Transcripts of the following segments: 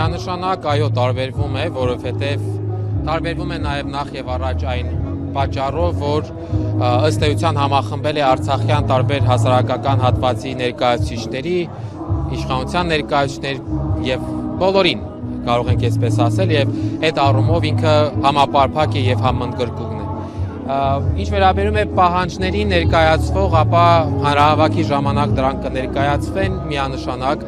Միանշանակ այո տարբերվում է, որովհետև տարբերվում է նաև նախ եւ առաջ այն պատճառով, որ ըստ էության համախմբել է Արցախյան տարբեր հասարակական հատվածի ներկայացուցիչների, իշխանության ներկայացուցիչներ եւ բոլորին կարող ենք այսպես ասել եւ այդ առումով ինքը համապարփակ է եւ համընդգրկուն է։ Ինչ վերաբերում է պահանջներին ներկայացվող, ապա հանրահավաքի ժամանակ դրանք կներկայացվեն միանշանակ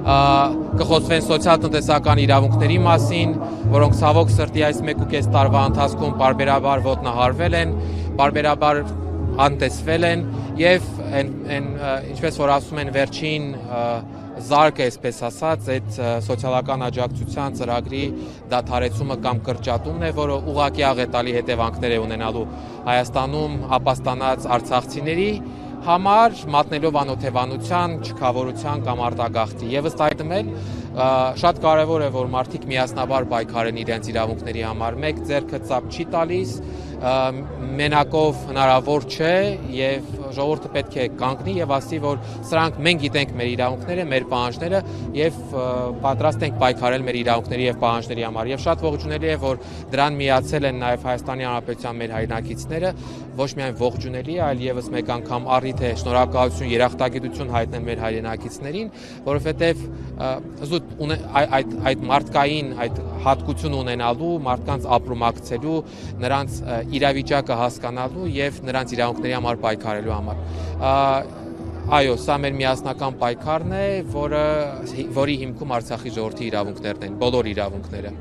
կխոսվեն սոցիալ-տնտեսական իրավունքների մասին, որոնք ցավոք սրտի այս 1.5 տարվա ընթացքում պարբերաբար ոտնահարվել են, պարբերաբար անտեսվել են եւ ինչպես որ ասում են վերջին զարկը, այսպես ասած, այդ սոցիալական աջակցության ծրագրի դադարեցումը կամ կրճատումն է, որը ուղղակի աղետալի հետևանքներ է ունենալու Հայաստանում ապաստանած արցախցիների համար, մատնելով անօթևանության, չքավորության կամ արտագաղթի։ Եվ ըստ այդմ էլ շատ կարևոր է, որ մարդիկ միասնաբար պայքարեն իրենց իրավունքների համար։ Մեկ ձեռքը ծափ չի տալիս, մենակով հնարավոր չէ եւ ժողովուրդը պետք է կանգնի եւ ասի, որ սրանք մենք գիտենք մեր իրավունքները, մեր պահանջները եւ պատրաստ ենք պայքարել մեր իրավունքների եւ պահանջների համար։ Եվ շատ ողջունելի է, որ դրան միացել են նաեւ Հայաստանի Հանրապետության մեր հայրենակիցները, ոչ միայն ողջունելի, այլ եւս մեկ անգամ առիթ է շնորհակալություն, երախտագիտություն հայտնել մեր հայրենակիցներին, որովհետեւ զուտ այդ մարդկային այդ հատկություն ունենալու, մարդկանց ապրումակցելու, նրանց իրավիճակը հասկանալու եւ նրանց իրավունքների համար պայքարելու համար։ Այո, սա մեր միասնական պայքարն է, որի հիմքում Արցախի ժողովրդի իրավունքներն են, բոլոր իրավունքները։